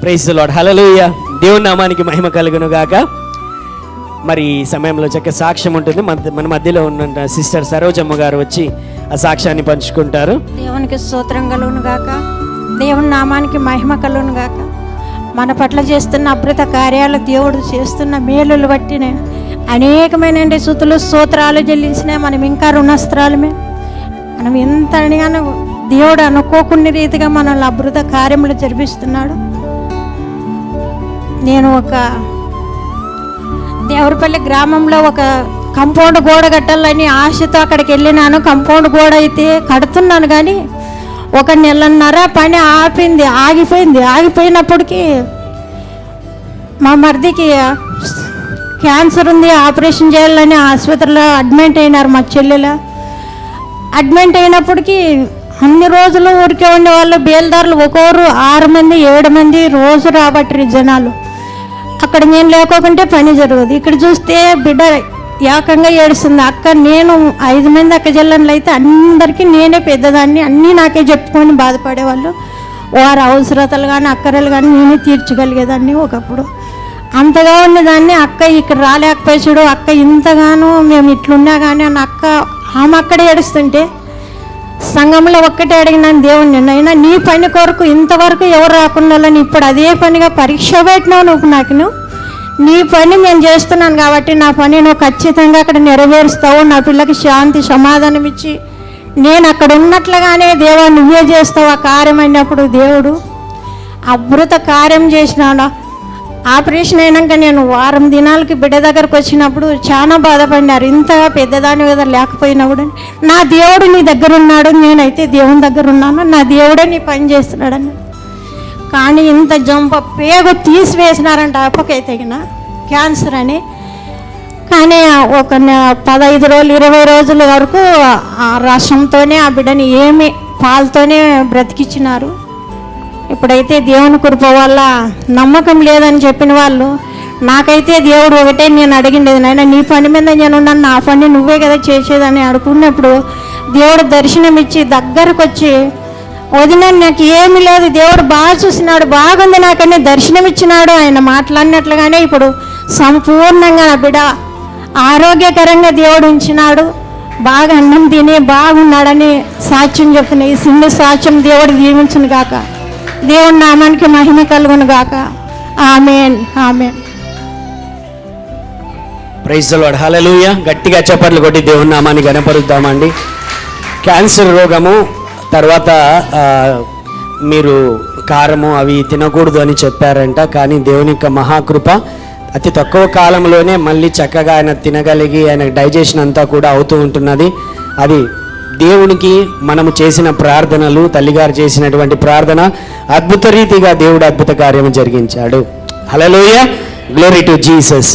Praise the lord. హల్లెలూయా. దేవుని నామానికి మహిమ కలుగును గాక. మరి ఈ సమయంలో చక్క సాక్ష్యం ఉంటుంది. మన మధ్యలో ఉన్న సిస్టర్ సరోజమ్మ గారు వచ్చి ఆ సాక్ష్యాన్ని పంచుకుంటారు. దేవునికి స్తోత్రం కలుగును గాక. దేవుని నామానికి మహిమ కలుగును గాక. మన పట్ల చేస్తున్న అద్భుత కార్యాలు, దేవుడు చేస్తున్న మేలులు బట్టి అనేకమైన స్తుతులు స్తోత్రాలు చెల్లించిన మనం ఇంకా రుణస్త్రాలమే. మనం ఎంత అనిగానో దేవుడు అనుకోకున్న రీతిగా మనల్ని అద్భుత కార్యములు జరిపిస్తున్నాడు. నేను ఒక దేవరపల్లి గ్రామంలో ఒక కంపౌండ్ గోడ కట్టాలని ఆశతో అక్కడికి వెళ్ళినాను. కంపౌండ్ గోడ అయితే కడుతున్నాను, కానీ 1 నెలన్నర పని ఆగిపోయింది. ఆగిపోయినప్పటికీ మా మరిదికి క్యాన్సర్ ఉంది, ఆపరేషన్ చేయాలని ఆసుపత్రిలో అడ్మిట్ అయినారు. మా చెల్లెలు అడ్మిట్ అయినప్పటికీ అన్ని రోజులు ఊరికే ఉండేవాళ్ళు. బేల్దారులు ఒక్కొరు 6 మంది 7 మంది రోజు రాబట్టి జనాలు. అక్కడ నేను లేకోకుంటే పని జరగదు. ఇక్కడ చూస్తే బిడ్డ ఏకంగా ఏడుస్తుంది. అక్క నేను 5 మంది అక్క చెల్లెళ్ళు అయితే అందరికీ నేనే పెద్దదాన్ని, అన్నీ నాకే చెప్పుకొని బాధపడేవాళ్ళు. వారి అవసరతలు కానీ అక్కరలు కానీ నేనే తీర్చగలిగేదాన్ని. ఒకప్పుడు అంతగా ఉండేదాన్ని. అక్క ఇక్కడ రాలేకపోయి చూడు, అక్క ఇంతగానో మేము ఇట్లున్నా కానీ అని ఆమె అక్కడే ఏడుస్తుంటే సంఘంలో ఒక్కటే అడిగినాను దేవుణ్ణి, నైనా నీ పని కొరకు ఇంతవరకు ఎవరు రాకుండా ఇప్పుడు అదే పనిగా పరీక్ష పెట్టినావు నువ్వు నీ పని నేను చేస్తున్నాను కాబట్టి నా పని నువ్వు ఖచ్చితంగా అక్కడ నెరవేరుస్తావు. నా పిల్లకి శాంతి సమాధానం ఇచ్చి నేను అక్కడ ఉన్నట్లుగానే దేవా నువ్వే చేస్తావు ఆ కార్యం అయినప్పుడు దేవుడు అద్భుత కార్యం చేసినాడు. ఆపరేషన్ అయినాక నేను 1 వారం దినాలకి బిడ్డ దగ్గరకు వచ్చినప్పుడు చాలా బాధపడినారు. ఇంతగా పెద్దదాని మీద లేకపోయినా కూడా నా దేవుడు నీ దగ్గర ఉన్నాడు, నేనైతే దేవుని దగ్గర ఉన్నాను, నా దేవుడే నీ పని చేస్తున్నాడని. కానీ ఇంత పేగు తీసివేసినారంట అప్పకైతే క్యాన్సర్ అని. కానీ ఒక 15 రోజులు 20 రోజుల వరకు ఆ రసంతోనే ఆ బిడ్డని పాలతోనే బ్రతికిచ్చినారు. ఇప్పుడైతే దేవుని కృప వల్ల నమ్మకం లేదని చెప్పిన వాళ్ళు నాకైతే దేవుడు ఒకటే నేను అడిగిండేది, నాయన నీ పని మీద నేను ఉన్నాను, నా పని నువ్వే కదా చేసేదని అనుకున్నప్పుడు దేవుడు దర్శనం ఇచ్చి దగ్గరకు వచ్చి వదిన నాకు ఏమీ లేదు, దేవుడు బాగా చూసినాడు, బాగుంది నాకని దర్శనం ఇచ్చినాడు. ఆయన మాట్లాడినట్లుగానే ఇప్పుడు సంపూర్ణంగా నా బిడ్డ ఆరోగ్యకరంగా దేవుడు ఉంచినాడు. బాగా అన్నం తిని బాగున్నాడని సాక్ష్యం చెప్తున్నాయి. ఈ సిన్ని సాక్ష్యం దేవుడు దీవించును గాక. దేవుని నామానికి మహిమ కలుగును గాక. Amen amen. Praise the lord. Hallelujah. గట్టిగా చప్పట్లు కొట్టి దేవుని నామాన్ని గణపరుద్దామండి. క్యాన్సర్ రోగము తర్వాత మీరు కారము అవి తినకూడదు అని చెప్పారంట. కానీ దేవుని యొక్క మహాకృప అతి తక్కువ కాలంలోనే మళ్ళీ చక్కగా ఆయన తినగలిగి ఆయన డైజెషన్ అంతా కూడా అవుతూ ఉంటున్నది. అది దేవునికి మనము చేసిన ప్రార్థనలు, తల్లిగారు చేసినటువంటి ప్రార్థన అద్భుత రీతిగా దేవుడు అద్భుత కార్యం జరిగించాడు. హల్లెలూయా. Glory to Jesus.